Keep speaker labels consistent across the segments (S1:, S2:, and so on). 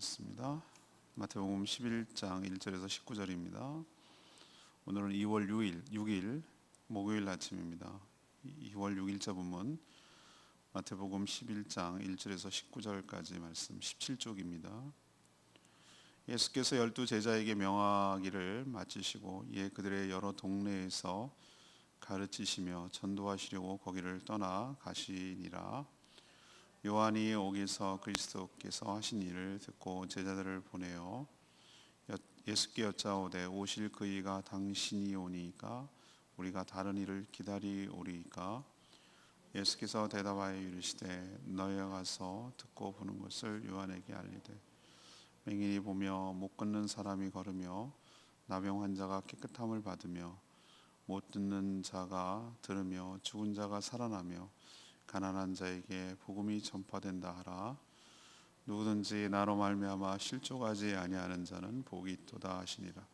S1: 읽겠습니다. 마태복음 11장 1절에서 19절입니다. 오늘은 2월 6일 목요일 아침입니다. 2월 6일자 본문 마태복음 11장 1절에서 19절까지 말씀 17쪽입니다. 예수께서 12 제자에게 명하기를 마치시고 이에 그들의 여러 동네에서 가르치시며 전도하시려고 거기를 떠나 가시니라. 요한이 오기서 그리스도께서 하신 일을 듣고 제자들을 보내어 예수께 여짜오되 오실 그이가 당신이 오니까 우리가 다른 일을 기다리오리이까. 예수께서 대답하여 이르시되 너희가 가서 듣고 보는 것을 요한에게 알리되 맹인이 보며 못 걷는 사람이 걸으며 나병 환자가 깨끗함을 받으며 못 듣는 자가 들으며 죽은 자가 살아나며 가난한 자에게 복음이 전파된다 하라. 누구든지 나로 말미암아 실족하지 아니하는 자는 복이 있도다 하시니라.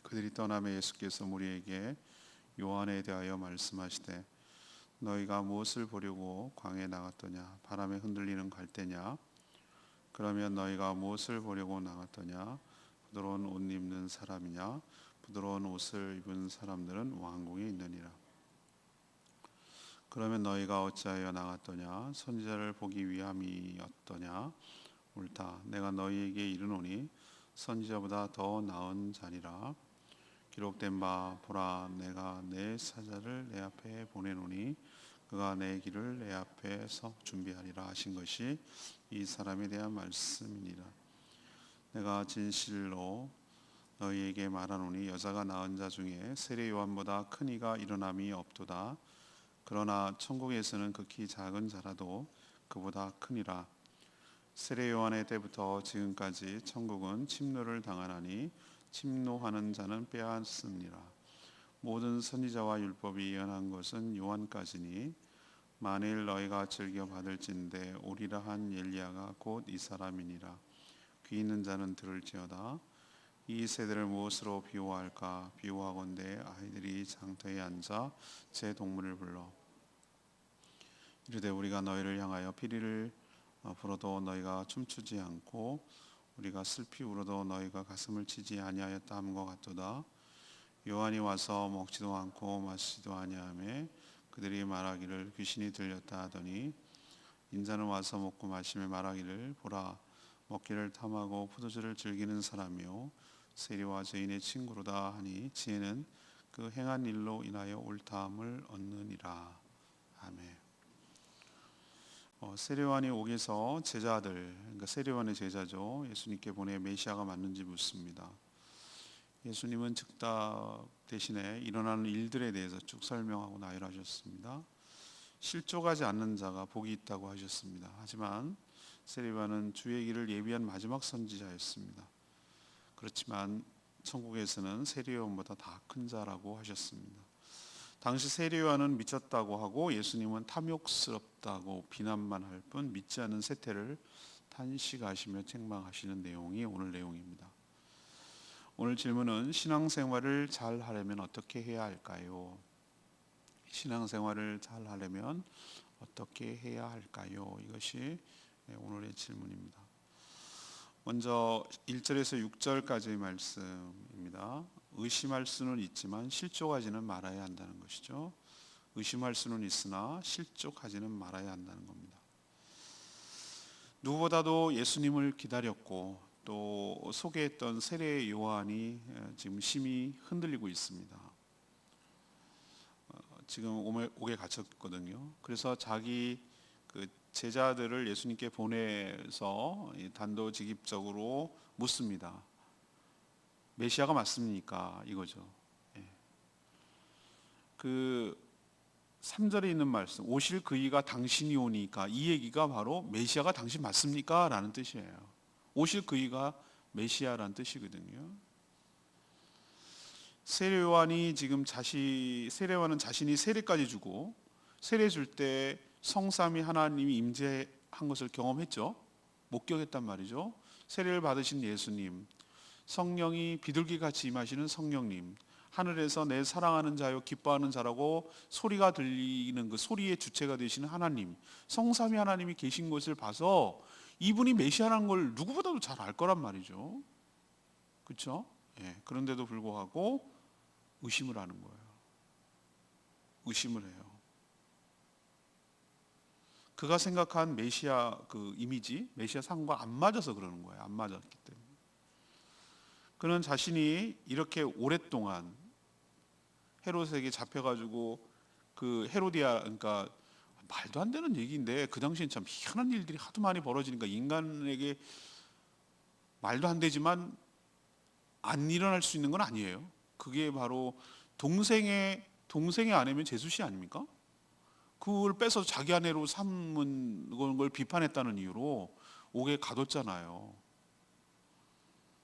S1: 그들이 떠나며 예수께서 무리에게 요한에 대하여 말씀하시되 너희가 무엇을 보려고 광야에 나갔더냐? 바람에 흔들리는 갈대냐? 그러면 너희가 무엇을 보려고 나갔더냐? 부드러운 옷 입는 사람이냐? 부드러운 옷을 입은 사람들은 왕궁에 있느니라. 그러면 너희가 어찌하여 나갔더냐? 선지자를 보기 위함이었더냐? 옳다. 내가 너희에게 이르노니 선지자보다 더 나은 자니라. 기록된 바 보라, 내가 내 사자를 내 앞에 보내노니 그가 내 길을 내 앞에서 준비하리라 하신 것이 이 사람에 대한 말씀이니라. 내가 진실로 너희에게 말하노니 여자가 낳은 자 중에 세례 요한보다 큰 이가 일어남이 없도다. 그러나 천국에서는 극히 작은 자라도 그보다 크니라. 세례 요한의 때부터 지금까지 천국은 침노를 당하나니 침노하는 자는 빼앗습니다. 모든 선지자와 율법이 예언한 것은 요한까지니 만일 너희가 즐겨 받을진대 오리라 한 엘리야가 곧 이 사람이니라. 귀 있는 자는 들을지어다. 이 세대를 무엇으로 비유할까? 비유하건대 아이들이 장터에 앉아 제 동물을 불러 이르되 우리가 너희를 향하여 피리를 불어도 너희가 춤추지 않고 우리가 슬피 울어도 너희가 가슴을 치지 아니하였다 함과 같도다. 요한이 와서 먹지도 않고 마시지도 아니하며 그들이 말하기를 귀신이 들렸다 하더니 인자는 와서 먹고 마시며 말하기를 보라, 먹기를 탐하고 포도주를 즐기는 사람이요 세리와 죄인의 친구로다 하니 지혜는 그 행한 일로 인하여 옳다함을 얻느니라. 아멘. 세례 요한이 오기서 제자들, 그러니까 세례 요한의 제자죠, 예수님께 보내 메시아가 맞는지 묻습니다. 예수님은 즉답 대신에 일어나는 일들에 대해서 쭉 설명하고 나열하셨습니다. 실족하지 않는 자가 복이 있다고 하셨습니다. 하지만 세례 요한은 주의 길을 예비한 마지막 선지자였습니다. 그렇지만 천국에서는 세례 요한보다 다 큰 자라고 하셨습니다. 당시 세례 요한은 미쳤다고 하고 예수님은 탐욕스럽다고 비난만 할 뿐 믿지 않는 세태를 탄식하시며 책망하시는 내용이 오늘 내용입니다. 오늘 질문은 신앙생활을 잘 하려면 어떻게 해야 할까요? 신앙생활을 잘 하려면 어떻게 해야 할까요? 이것이 오늘의 질문입니다. 먼저 1절에서 6절까지의 말씀입니다. 의심할 수는 있지만 실족하지는 말아야 한다는 것이죠. 의심할 수는 있으나 실족하지는 말아야 한다는 겁니다. 누구보다도 예수님을 기다렸고 또 소개했던 세례 요한이 지금 심히 흔들리고 있습니다. 지금 옥에 갇혔거든요. 그래서 자기 그 제자들을 예수님께 보내서 단도직입적으로 묻습니다. 메시아가 맞습니까? 이거죠. 그 3절에 있는 말씀, 오실 그이가 당신이 오니까, 이 얘기가 바로 메시아가 당신 맞습니까? 라는 뜻이에요. 오실 그이가 메시아라는 뜻이거든요. 세례 요한이 지금 세례 요한은 자신이 세례까지 주고 세례 줄 때 성삼위 하나님이 임재한 것을 경험했죠. 목격했단 말이죠. 세례를 받으신 예수님, 성령이 비둘기같이 임하시는 성령님, 하늘에서 내 사랑하는 자요 기뻐하는 자라고 소리가 들리는 그 소리의 주체가 되시는 하나님, 성삼위 하나님이 계신 것을 봐서 이분이 메시아라는 걸 누구보다도 잘 알 거란 말이죠. 그렇죠? 예, 그런데도 불구하고 의심을 하는 거예요. 의심을 해요. 그가 생각한 메시아 그 이미지, 메시아 상과 안 맞아서 그러는 거예요. 안 맞았기 때문에. 그는 자신이 이렇게 오랫동안 헤롯에게 잡혀가지고 그 헤로디아, 그러니까 말도 안 되는 얘기인데 그 당시엔 참 희한한 일들이 하도 많이 벌어지니까 인간에게 말도 안 되지만 안 일어날 수 있는 건 아니에요. 그게 바로 동생의 아내면 제수씨 아닙니까? 그걸 뺏어서 자기 아내로 삼은 걸 비판했다는 이유로 옥에 가뒀잖아요.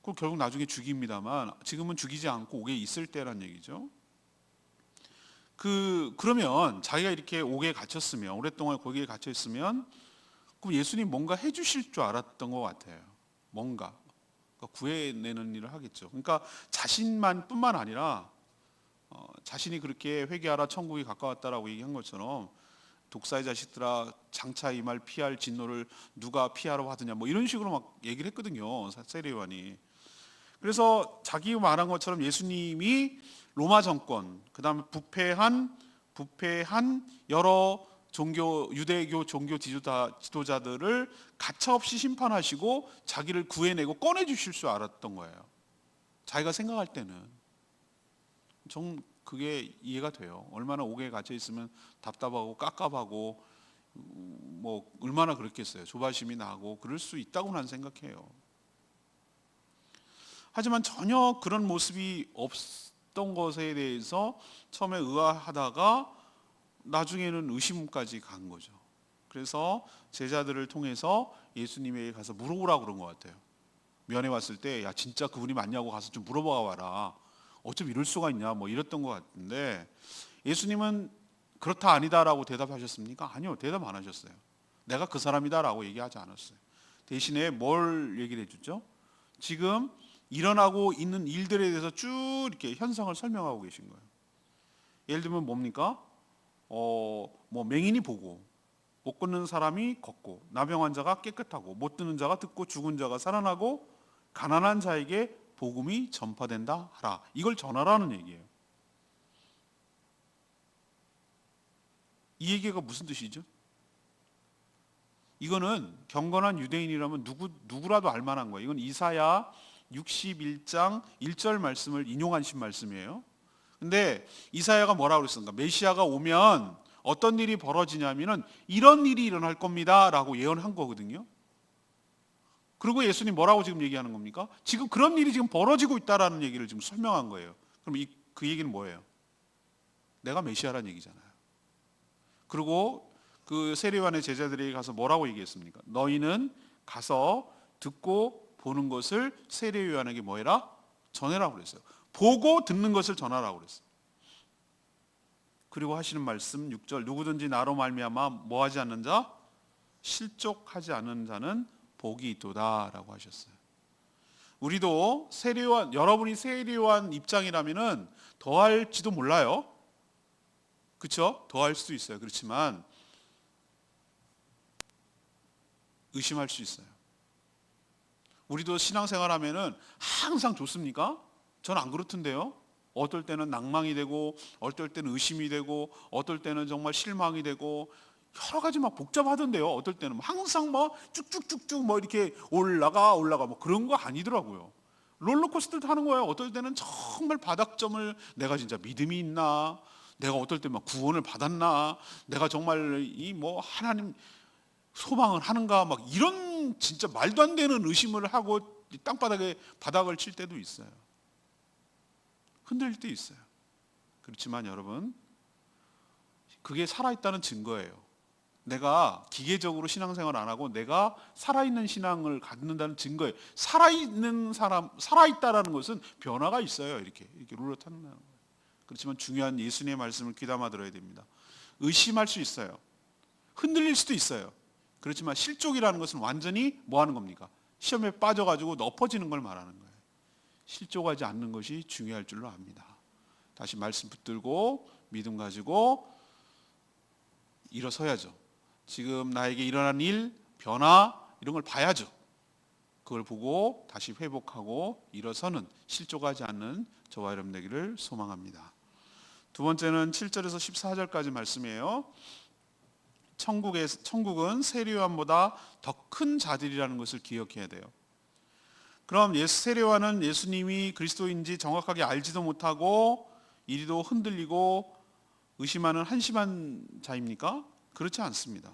S1: 그걸 결국 나중에 죽입니다만 지금은 죽이지 않고 옥에 있을 때란 얘기죠. 그러면 자기가 이렇게 옥에 갇혔으면, 오랫동안 거기에 갇혀 있으면 그럼 예수님 뭔가 해주실 줄 알았던 것 같아요. 뭔가 구해내는 일을 하겠죠. 그러니까 자신만 뿐만 아니라 자신이 그렇게 회개하라 천국이 가까웠다라고 얘기한 것처럼 독사의 자식들아 장차 이 말 피할 진노를 누가 피하러 하느냐 뭐 이런 식으로 막 얘기를 했거든요. 세례요한이. 그래서 자기 말한 것처럼 예수님이 로마 정권, 그다음에 부패한 여러 유대교 종교 지도자들을 가차없이 심판하시고 자기를 구해내고 꺼내주실 줄 알았던 거예요. 자기가 생각할 때는. 정 그게 이해가 돼요. 얼마나 옥에 갇혀 있으면 답답하고 깝깝하고 뭐 얼마나 그랬겠어요. 조바심이 나고 그럴 수 있다고 난 생각해요. 하지만 전혀 그런 모습이 없던 것에 대해서 처음에 의아하다가 나중에는 의심까지 간 거죠. 그래서 제자들을 통해서 예수님에게 가서 물어보라고 그런 것 같아요. 면회 왔을 때 야 진짜 그분이 맞냐고 가서 좀 물어봐 와라. 어쩜 이럴 수가 있냐 뭐 이랬던 것 같은데 예수님은 그렇다 아니다라고 대답하셨습니까? 아니요, 대답 안 하셨어요. 내가 그 사람이다라고 얘기하지 않았어요. 대신에 뭘 얘기를 해주죠? 지금 일어나고 있는 일들에 대해서 쭉 이렇게 현상을 설명하고 계신 거예요. 예를 들면 뭡니까? 뭐 맹인이 보고, 못 걷는 사람이 걷고, 나병 환자가 깨끗하고, 못 듣는 자가 듣고, 죽은 자가 살아나고, 가난한 자에게 복음이 전파된다 하라. 이걸 전하라는 얘기예요. 이 얘기가 무슨 뜻이죠? 이거는 경건한 유대인이라면 누구라도 알 만한 거예요. 이건 이사야 61장 1절 말씀을 인용하신 말씀이에요. 근데 이사야가 뭐라고 그랬습니까? 메시아가 오면 어떤 일이 벌어지냐면은 이런 일이 일어날 겁니다 라고 예언한 거거든요. 그리고 예수님 뭐라고 지금 얘기하는 겁니까? 지금 그런 일이 지금 벌어지고 있다라는 얘기를 지금 설명한 거예요. 그럼 그 얘기는 뭐예요? 내가 메시아라는 얘기잖아요. 그리고 그 세례요한의 제자들에게 가서 뭐라고 얘기했습니까? 너희는 가서 듣고 보는 것을 세례요한에게 뭐해라? 전해라고 그랬어요. 보고 듣는 것을 전하라고 그랬어요. 그리고 하시는 말씀 6절 누구든지 나로 말미암아 뭐하지 않는 자? 실족하지 않는 자는 복이 있도다라고 하셨어요. 우리도 세례요한, 여러분이 세례요한 입장이라면은 더할지도 몰라요. 그렇죠? 더할 수도 있어요. 그렇지만 의심할 수 있어요. 우리도 신앙생활하면은 항상 좋습니까? 전 안 그렇던데요. 어떨 때는 낭망이 되고, 어떨 때는 의심이 되고, 어떨 때는 정말 실망이 되고, 여러 가지 막 복잡하던데요. 어떨 때는 항상 막 쭉쭉쭉쭉 뭐 이렇게 올라가 뭐 그런 거 아니더라고요. 롤러코스터 타는 거예요. 어떨 때는 정말 바닥점을 내가 진짜 믿음이 있나? 내가 어떨 때 막 구원을 받았나? 내가 정말 이 뭐 하나님 소망을 하는가? 막 이런 진짜 말도 안 되는 의심을 하고 땅바닥에 바닥을 칠 때도 있어요. 흔들릴 때 있어요. 그렇지만 여러분, 그게 살아있다는 증거예요. 내가 기계적으로 신앙생활 안 하고 내가 살아있는 신앙을 갖는다는 증거예요. 살아있는 사람, 살아있다라는 것은 변화가 있어요. 이렇게 룰러 타는 거예요. 그렇지만 중요한 예수님의 말씀을 귀담아 들어야 됩니다. 의심할 수 있어요. 흔들릴 수도 있어요. 그렇지만 실족이라는 것은 완전히 뭐 하는 겁니까? 시험에 빠져가지고 엎어지는 걸 말하는 거예요. 실족하지 않는 것이 중요할 줄로 압니다. 다시 말씀 붙들고 믿음 가지고 일어서야죠. 지금 나에게 일어난 일, 변화, 이런 걸 봐야죠. 그걸 보고 다시 회복하고 일어서는 실족하지 않는 저와 여러분 되기를 소망합니다. 두 번째는 7절에서 14절까지 말씀이에요. 천국은 세례요한보다 더 큰 자들이라는 것을 기억해야 돼요. 그럼 세례요한은 예수님이 그리스도인지 정확하게 알지도 못하고 이리도 흔들리고 의심하는 한심한 자입니까? 그렇지 않습니다.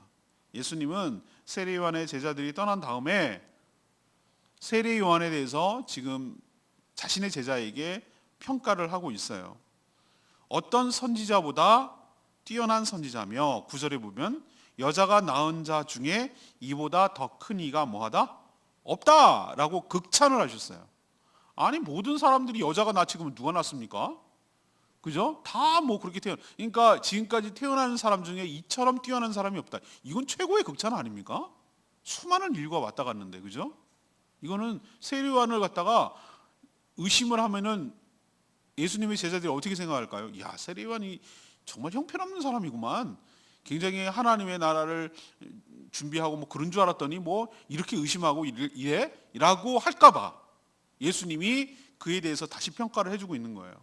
S1: 예수님은 세례요한의 제자들이 떠난 다음에 세례요한에 대해서 지금 자신의 제자에게 평가를 하고 있어요. 어떤 선지자보다 뛰어난 선지자며 9절에 보면 여자가 낳은 자 중에 이보다 더 큰 이가 뭐하다? 없다라고 극찬을 하셨어요. 아니 모든 사람들이 여자가 낳지 그러면 누가 낳습니까? 그죠? 다 뭐 그렇게 그러니까 지금까지 태어나는 사람 중에 이처럼 뛰어난 사람이 없다. 이건 최고의 극찬 아닙니까? 수많은 일과 왔다 갔는데, 그죠? 이거는 세례요한을 갖다가 의심을 하면은 예수님의 제자들이 어떻게 생각할까요? 야, 세례요한이 정말 형편없는 사람이구만. 굉장히 하나님의 나라를 준비하고 뭐 그런 줄 알았더니 뭐 이렇게 의심하고 이래라고 할까봐 예수님이 그에 대해서 다시 평가를 해주고 있는 거예요.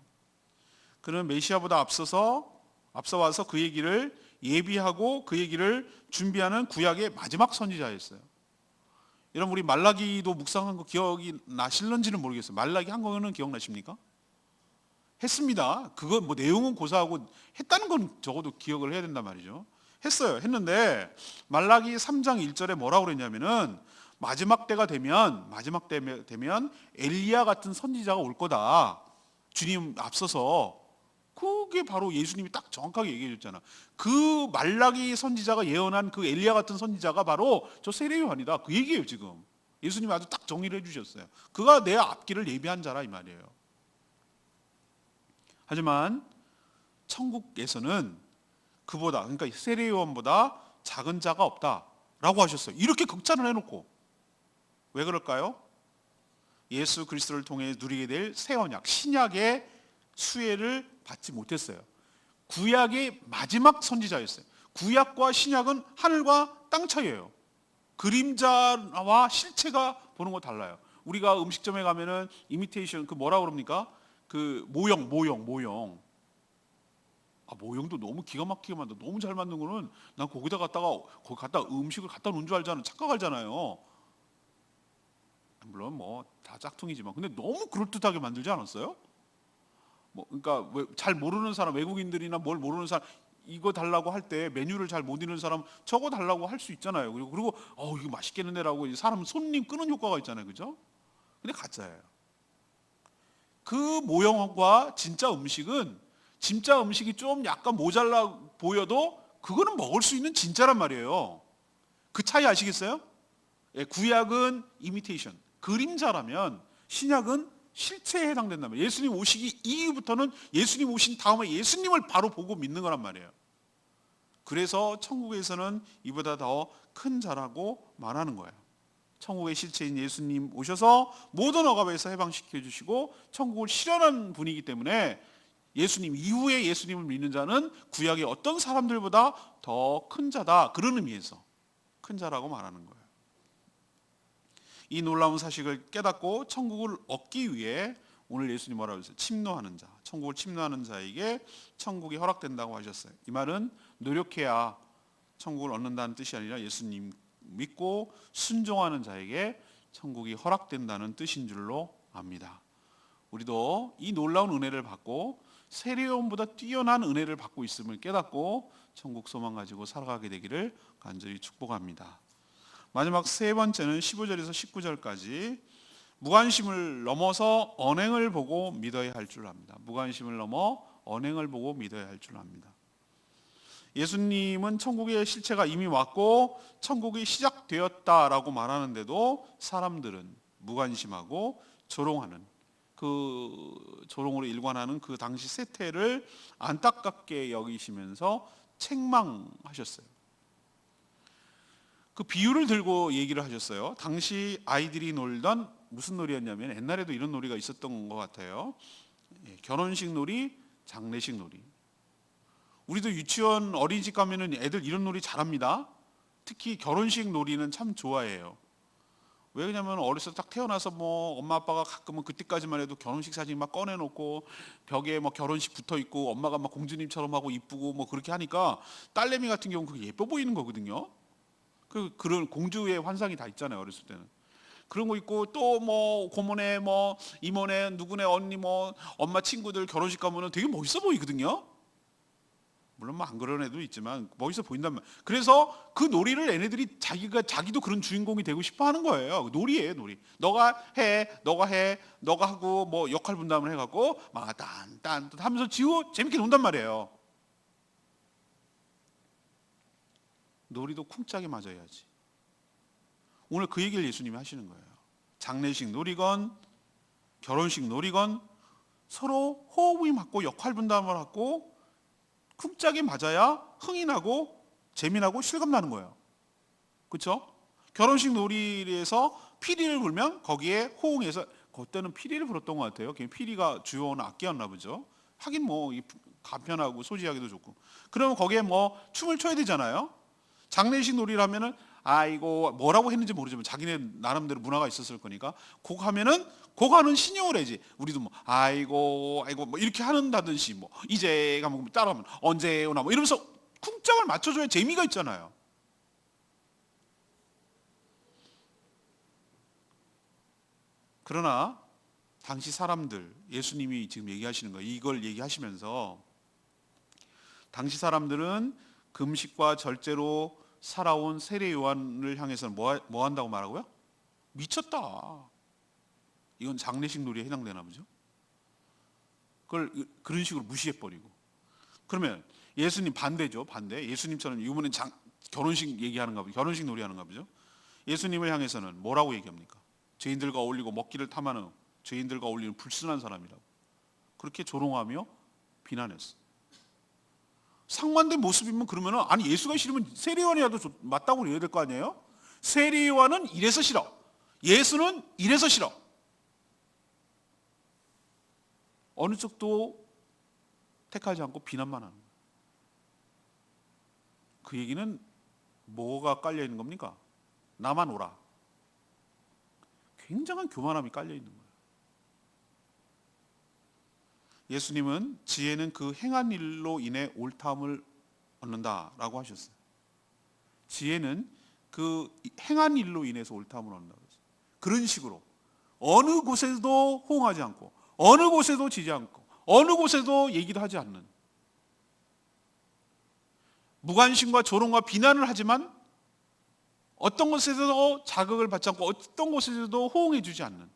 S1: 그는 메시아보다 앞서 와서 그 얘기를 예비하고 그 얘기를 준비하는 구약의 마지막 선지자였어요. 여러분 우리 말라기도 묵상한 거 기억이 나실런지는 모르겠어요. 말라기 한 거는 기억나십니까? 했습니다. 그거 뭐 내용은 고사하고 했다는 건 적어도 기억을 해야 된단 말이죠. 했는데 말라기 3장 1절에 뭐라고 그랬냐면은 마지막 때가 되면 엘리야 같은 선지자가 올 거다. 주님 앞서서 그게 바로 예수님이 딱 정확하게 얘기해 줬잖아. 그 말라기 선지자가 예언한 그 엘리야 같은 선지자가 바로 저 세례요한이다. 그 얘기예요, 지금. 예수님이 아주 딱 정리를 해 주셨어요. 그가 내 앞길을 예비한 자라 이 말이에요. 하지만 천국에서는 그보다, 그러니까 세례요한보다 작은 자가 없다라고 하셨어요. 이렇게 극찬을 해놓고 왜 그럴까요? 예수 그리스도를 통해 누리게 될 새 언약, 신약의 수혜를 받지 못했어요. 구약의 마지막 선지자였어요. 구약과 신약은 하늘과 땅 차이예요. 그림자와 실체가 보는 거 달라요. 우리가 음식점에 가면은 이미테이션 그 뭐라 그럽니까? 그 모형. 모형도 너무 기가 막히게 만들어. 너무 잘 만든 거는 난 거기 갖다 음식을 갖다 놓은 줄 알잖아. 착각하잖아요. 물론 뭐 다 짝퉁이지만 근데 너무 그럴듯하게 만들지 않았어요? 뭐 그러니까 잘 모르는 사람, 외국인들이나 뭘 모르는 사람 이거 달라고 할 때 메뉴를 잘 못 읽는 사람 저거 달라고 할 수 있잖아요. 그리고 이거 맛있겠는데라고 사람 손님 끄는 효과가 있잖아요. 그죠? 근데 가짜예요. 그 모형과 진짜 음식이 좀 약간 모자라 보여도 그거는 먹을 수 있는 진짜란 말이에요. 그 차이 아시겠어요? 예, 구약은 이미테이션, 그림자라면 신약은 실체에 해당된다면 예수님 오시기 이후부터는 예수님 오신 다음에 예수님을 바로 보고 믿는 거란 말이에요. 그래서 천국에서는 이보다 더 큰 자라고 말하는 거예요. 천국의 실체인 예수님 오셔서 모든 억압에서 해방시켜 주시고 천국을 실현한 분이기 때문에 예수님 이후에 예수님을 믿는 자는 구약의 어떤 사람들보다 더 큰 자다. 그런 의미에서 큰 자라고 말하는 거예요. 이 놀라운 사실을 깨닫고 천국을 얻기 위해 오늘 예수님 뭐라고 했어요? 침노하는 자, 천국을 침노하는 자에게 천국이 허락된다고 하셨어요. 이 말은 노력해야 천국을 얻는다는 뜻이 아니라 예수님 믿고 순종하는 자에게 천국이 허락된다는 뜻인 줄로 압니다. 우리도 이 놀라운 은혜를 받고 세례요한보다 뛰어난 은혜를 받고 있음을 깨닫고 천국 소망 가지고 살아가게 되기를 간절히 축복합니다. 마지막 세 번째는 15절에서 19절까지 무관심을 넘어서 언행을 보고 믿어야 할 줄 압니다. 무관심을 넘어 언행을 보고 믿어야 할 줄 압니다. 예수님은 천국의 실체가 이미 왔고 천국이 시작되었다라고 말하는데도 사람들은 무관심하고 조롱하는 그 조롱으로 일관하는 그 당시 세태를 안타깝게 여기시면서 책망하셨어요. 그 비유를 들고 얘기를 하셨어요. 당시 아이들이 놀던 무슨 놀이였냐면 옛날에도 이런 놀이가 있었던 것 같아요. 결혼식 놀이, 장례식 놀이. 우리도 유치원 어린이집 가면은 애들 이런 놀이 잘합니다. 특히 결혼식 놀이는 참 좋아해요. 왜 그러냐면 어렸을 때 딱 태어나서 뭐 엄마 아빠가 가끔은 그때까지만 해도 결혼식 사진 막 꺼내놓고 벽에 뭐 결혼식 붙어 있고 엄마가 막 공주님처럼 하고 이쁘고 뭐 그렇게 하니까 딸내미 같은 경우는 그게 예뻐 보이는 거거든요. 그런 공주의 환상이 다 있잖아요, 어렸을 때는. 그런 거 있고 또 뭐 고모네 뭐 이모네 누구네 언니 뭐 엄마 친구들 결혼식 가면은 되게 멋있어 보이거든요. 물론 뭐 안 그런 애도 있지만 멋있어 보인단 말. 그래서 그 놀이를 얘네들이 자기도 그런 주인공이 되고 싶어 하는 거예요. 놀이예요, 놀이. 너가 하고 뭐 역할 분담을 해갖고 막 딴 하면서 지우 재밌게 논단 말이에요. 놀이도 쿵짝이 맞아야지. 오늘 그 얘기를 예수님이 하시는 거예요. 장례식 놀이건 결혼식 놀이건 서로 호흡이 맞고 역할 분담을 하고 쿵짝이 맞아야 흥이 나고 재미나고 실감나는 거예요. 그렇죠? 결혼식 놀이에서 피리를 불면 거기에 호응해서 그때는 피리를 불었던 것 같아요. 피리가 주요 악기였나 보죠. 하긴 뭐 간편하고 소지하기도 좋고. 그러면 거기에 뭐 춤을 춰야 되잖아요. 장례식 놀이를 하면은 이거 뭐라고 했는지 모르지만 자기네 나름대로 문화가 있었을 거니까 곡 하면은 곡 하는 신용을 해지. 우리도 뭐 아이고 뭐 이렇게 한다든지 뭐 이제 가면 따라하면 언제 오나 뭐 이러면서 쿵짝을 맞춰줘야 재미가 있잖아요. 그러나 당시 사람들, 예수님이 지금 얘기하시는 거예요. 이걸 얘기하시면서 당시 사람들은 금식과 절제로 살아온 세례 요한을 향해서는 뭐 한다고 말하고요? 미쳤다. 이건 장례식 놀이에 해당되나 보죠. 그걸 그런 식으로 무시해버리고. 그러면 예수님 반대죠. 반대. 예수님처럼 이번엔 결혼식 얘기하는가 보죠. 결혼식 놀이 하는가 보죠. 예수님을 향해서는 뭐라고 얘기합니까? 죄인들과 어울리고 먹기를 탐하는 죄인들과 어울리는 불순한 사람이라고. 그렇게 조롱하며 비난했어. 상반된 모습이면 그러면은 아니 예수가 싫으면 세례요한이라도 맞다고 그래야 될 거 아니에요? 세례요한은 이래서 싫어. 예수는 이래서 싫어. 어느 쪽도 택하지 않고 비난만 하는 거예요. 그 얘기는 뭐가 깔려 있는 겁니까? 나만 오라. 굉장한 교만함이 깔려 있는 거예요. 예수님은 지혜는 그 행한 일로 인해 옳다함을 얻는다라고 하셨어요. 지혜는 그 행한 일로 인해서 옳다함을 얻는다고 했어요. 그런 식으로 어느 곳에도 호응하지 않고 어느 곳에도 지지 않고 어느 곳에도 얘기도 하지 않는 무관심과 조롱과 비난을 하지만 어떤 곳에서도 자극을 받지 않고 어떤 곳에서도 호응해 주지 않는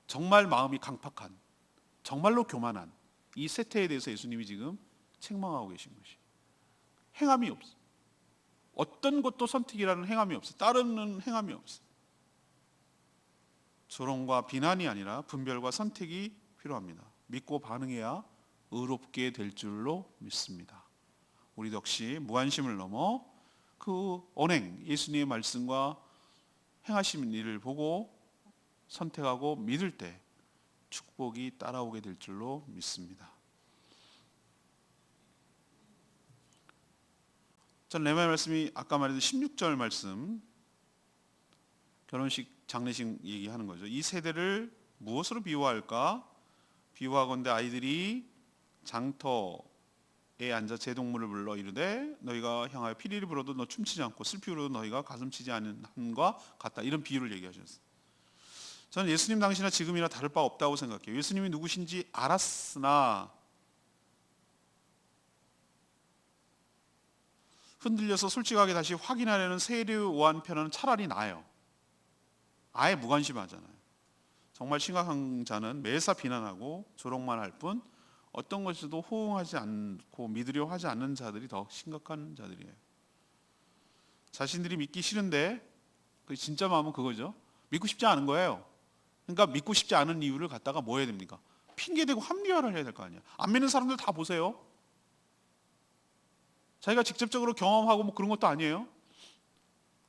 S1: 정말 마음이 강팍한 정말로 교만한 이 세태에 대해서 예수님이 지금 책망하고 계신 것이 행함이 없어. 어떤 것도 선택이라는 행함이 없어. 따르는 행함이 없어. 조롱과 비난이 아니라 분별과 선택이 필요합니다. 믿고 반응해야 의롭게 될 줄로 믿습니다. 우리 역시 무관심을 넘어 그 언행 예수님의 말씀과 행하신 일을 보고 선택하고 믿을 때 축복이 따라오게 될 줄로 믿습니다. 전 레마의 말씀이 아까 말했던 16절 말씀 결혼식 장례식 얘기하는 거죠. 이 세대를 무엇으로 비유할까? 비유하건대 아이들이 장터에 앉아 제동물을 불러 이르되 너희가 향하여 피리를 불어도 너 춤추지 않고 슬피 울어도 너희가 가슴 치지 않은 함과 같다. 이런 비유를 얘기하셨어요. 저는 예수님 당시나 지금이나 다를 바 없다고 생각해요. 예수님이 누구신지 알았으나 흔들려서 솔직하게 다시 확인하려는 세례요한 편은 차라리 나아요. 아예 무관심하잖아요. 정말 심각한 자는 매사 비난하고 조롱만 할 뿐 어떤 것에도 호응하지 않고 믿으려 하지 않는 자들이 더 심각한 자들이에요. 자신들이 믿기 싫은데 그 진짜 마음은 그거죠. 믿고 싶지 않은 거예요. 그러니까 믿고 싶지 않은 이유를 갖다가 뭐 해야 됩니까? 핑계대고 합리화를 해야 될 거 아니에요. 안 믿는 사람들 다 보세요. 자기가 직접적으로 경험하고 뭐 그런 것도 아니에요.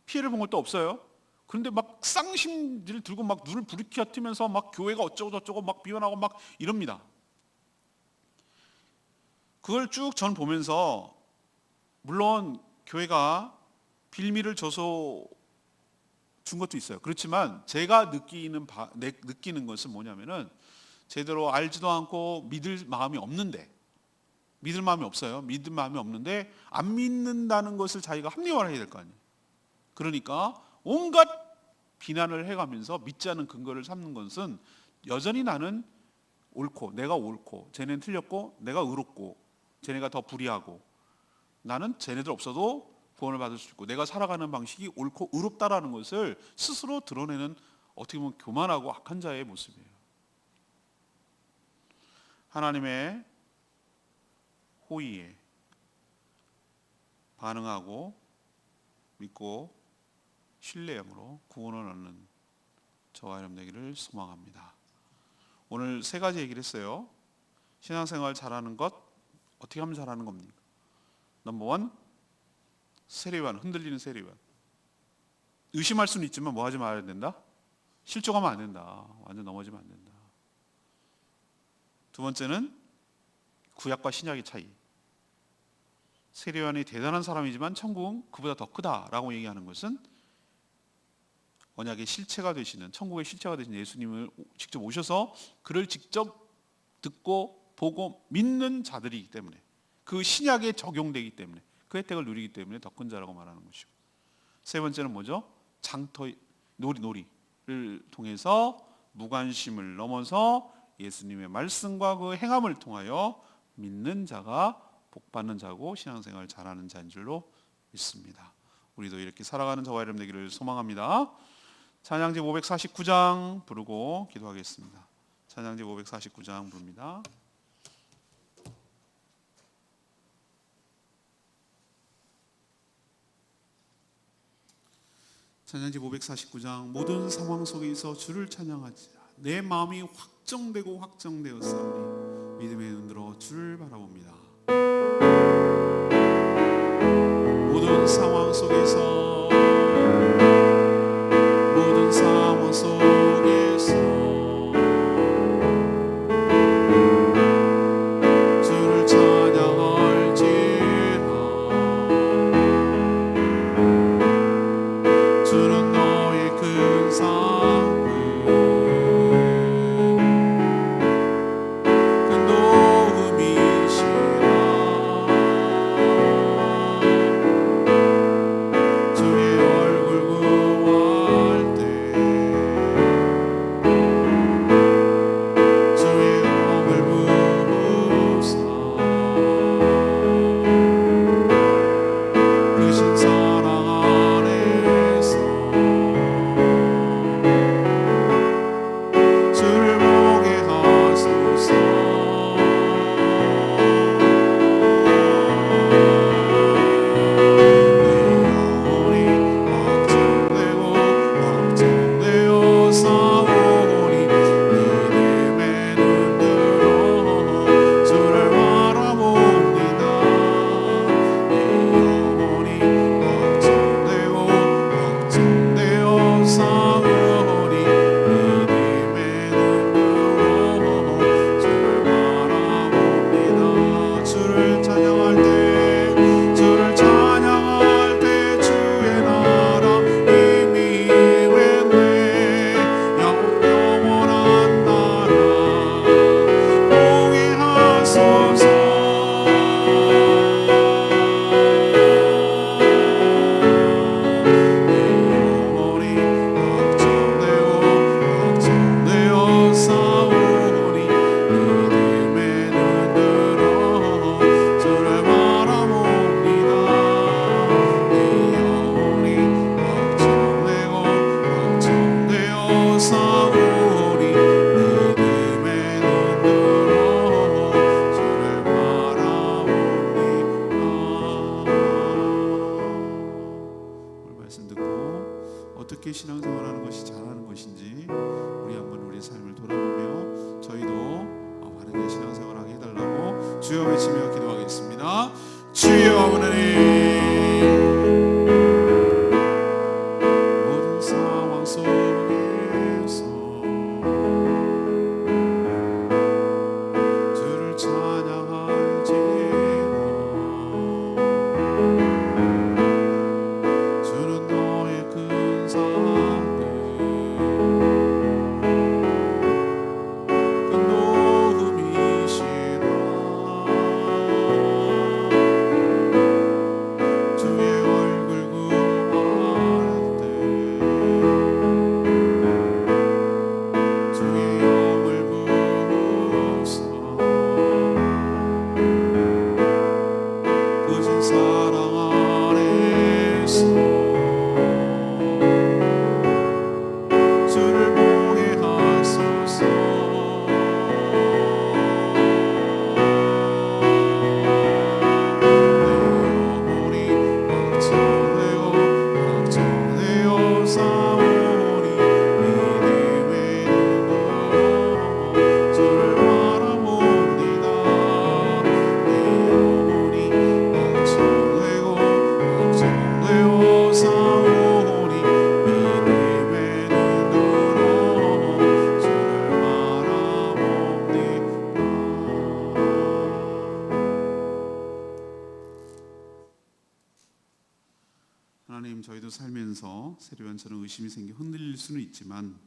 S1: 피해를 본 것도 없어요. 그런데 막 쌍심지를 들고 막 눈을 부리켜뜨면서 막 교회가 어쩌고 저쩌고 막 비난하고 막 이럽니다. 그걸 쭉 전 보면서 물론 교회가 빌미를 줘서 준 것도 있어요. 그렇지만 제가 느끼는 것은 뭐냐면은 제대로 알지도 않고 믿을 마음이 없는데, 믿을 마음이 없어요. 믿을 마음이 없는데 안 믿는다는 것을 자기가 합리화를 해야 될 거 아니에요. 그러니까 온갖 비난을 해가면서 믿지 않는 근거를 삼는 것은 여전히 나는 옳고, 내가 옳고, 쟤네는 틀렸고, 내가 의롭고, 쟤네가 더 불의하고, 나는 쟤네들 없어도 구원을 받을 수 있고, 내가 살아가는 방식이 옳고 의롭다라는 것을 스스로 드러내는, 어떻게 보면 교만하고 악한 자의 모습이에요. 하나님의 호의에 반응하고 믿고 신뢰함으로 구원을 얻는 저와 여러분 되기를 소망합니다. 오늘 세 가지 얘기를 했어요. 신앙생활 잘하는 것, 어떻게 하면 잘하는 겁니까? 넘버 1, 세례요한, 흔들리는 세례요한. 의심할 수는 있지만 뭐 하지 말아야 된다? 실족하면 안 된다. 완전 넘어지면 안 된다. 두 번째는 구약과 신약의 차이. 세례요한이 대단한 사람이지만 천국은 그보다 더 크다라고 얘기하는 것은 언약의 실체가 되시는, 천국의 실체가 되신 예수님을 직접 오셔서 그를 직접 듣고 보고 믿는 자들이기 때문에, 그 신약에 적용되기 때문에, 그 혜택을 누리기 때문에 더 큰 자라고 말하는 것이고, 세 번째는 뭐죠? 장터 놀이를 통해서 무관심을 넘어서 예수님의 말씀과 그 행함을 통하여 믿는 자가 복받는 자고 신앙생활을 잘하는 자인 줄로 믿습니다. 우리도 이렇게 살아가는 저와 여러분 되기를 소망합니다. 찬양집 549장 부르고 기도하겠습니다. 찬양집 549장 부릅니다. 찬양집 549장. 모든 상황 속에서 주를 찬양하지, 내 마음이 확정되고 확정되었사오니 믿음의 눈으로 주를 바라봅니다. 모든 상황 속에서, 모든 상황 속에서 주를 찬양할지라. 주는 너의 큰 사랑, 큰 도움이시라. 주의 얼굴 구할 때 주의 영을 부으사 크신 사랑 안에서 주를 보게 하소서. 내 영혼이 확정되고 확정되어 싸우니 믿음의 눈으로 주를 바라봅니다. 내 영혼이 확정되고 확정되어 싸우니 믿음의 눈으로 주를 바라봅니다. 주를 찬양할 때, 주를 찬양할 때 주의 나라 이미 됐네. 영원한 나라 보게 하소서. 내 영혼이 확정되고 확정되어 싸우니 믿음의 눈으로 주를 바라봅니다. 내 영혼이 확정되고 확정되어 싸우니 믿음의 눈으로 주를 바라봅니다. 오늘 말씀 듣고 어떻게 신앙생활하는 것이 잘하는 것인지 우리 한번 우리의 삶을 돌아보며 저희도 바르게 신앙생활하게 해달라고 주여 외치며 기도하겠습니다. 주여 하나님, 모든 상황 속에서 주를 찬양할지라. 주는 너의 큰 사랑 우리도 살면서 세례요한처럼 의심이 생겨 흔들릴 수는 있지만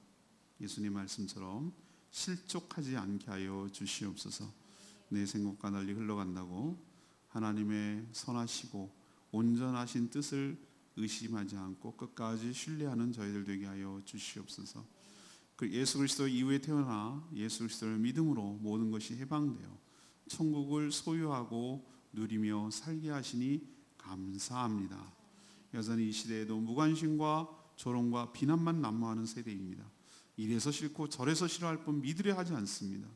S1: 예수님 말씀처럼 실족하지 않게 하여 주시옵소서. 내 생각과 달리 흘러간다고 하나님의 선하시고 온전하신 뜻을 의심하지 않고 끝까지 신뢰하는 저희들 되게 하여 주시옵소서. 그 예수 그리스도 이후에 태어나 예수 그리스도를 믿음으로 모든 것이 해방되어 천국을 소유하고 누리며 살게 하시니 감사합니다. 여전히 이 시대에도 무관심과 조롱과 비난만 난무하는 세대입니다. 이래서 싫고 저래서 싫어할 뿐 믿으려 하지 않습니다.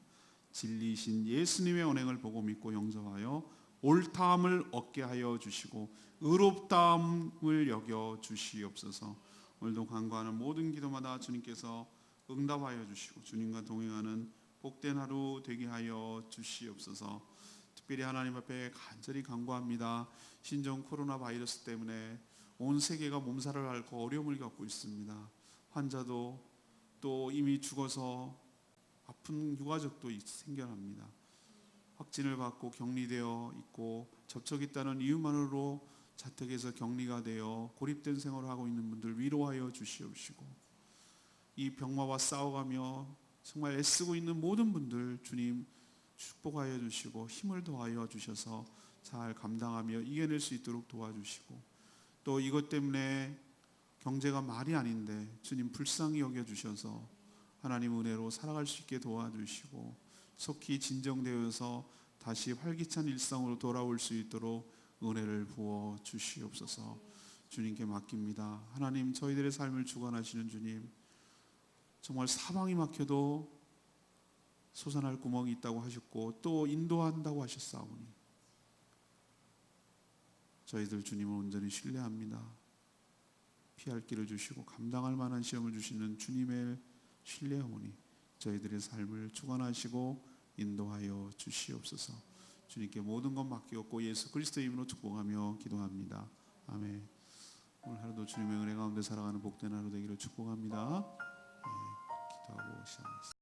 S1: 진리이신 예수님의 언행을 보고 믿고 영접하여 옳다함을 얻게 하여 주시고 의롭다함을 여겨 주시옵소서. 오늘도 간구하는 모든 기도마다 주님께서 응답하여 주시고 주님과 동행하는 복된 하루 되게 하여 주시옵소서. 특별히 하나님 앞에 간절히 간구합니다. 신종 코로나 바이러스 때문에 온 세계가 몸살을 앓고 어려움을 겪고 있습니다. 환자도 또 이미 죽어서 아픈 유가족도 생겨납니다. 확진을 받고 격리되어 있고 접촉했다는 이유만으로 자택에서 격리가 되어 고립된 생활을 하고 있는 분들 위로하여 주시옵시고 이 병마와 싸워가며 정말 애쓰고 있는 모든 분들 주님 축복하여 주시고 힘을 더하여 주셔서 잘 감당하며 이겨낼 수 있도록 도와주시고 또 이것 때문에 경제가 말이 아닌데 주님 불쌍히 여겨주셔서 하나님 은혜로 살아갈 수 있게 도와주시고 속히 진정되어서 다시 활기찬 일상으로 돌아올 수 있도록 은혜를 부어 주시옵소서. 주님께 맡깁니다. 하나님 저희들의 삶을 주관하시는 주님 정말 사방이 막혀도 솟아날 구멍이 있다고 하셨고 또 인도한다고 하셨사오니 저희들 주님을 온전히 신뢰합니다. 피할 길을 주시고 감당할 만한 시험을 주시는 주님의 신뢰하오니 저희들의 삶을 주관하시고 인도하여 주시옵소서. 주님께 모든 것 맡기옵고 예수 그리스도의 이름으로 축복하며 기도합니다. 아멘. 오늘 하루도 주님의 은혜 가운데 살아가는 복된 하루 되기를 축복합니다. 기도하고 시작하겠습니다.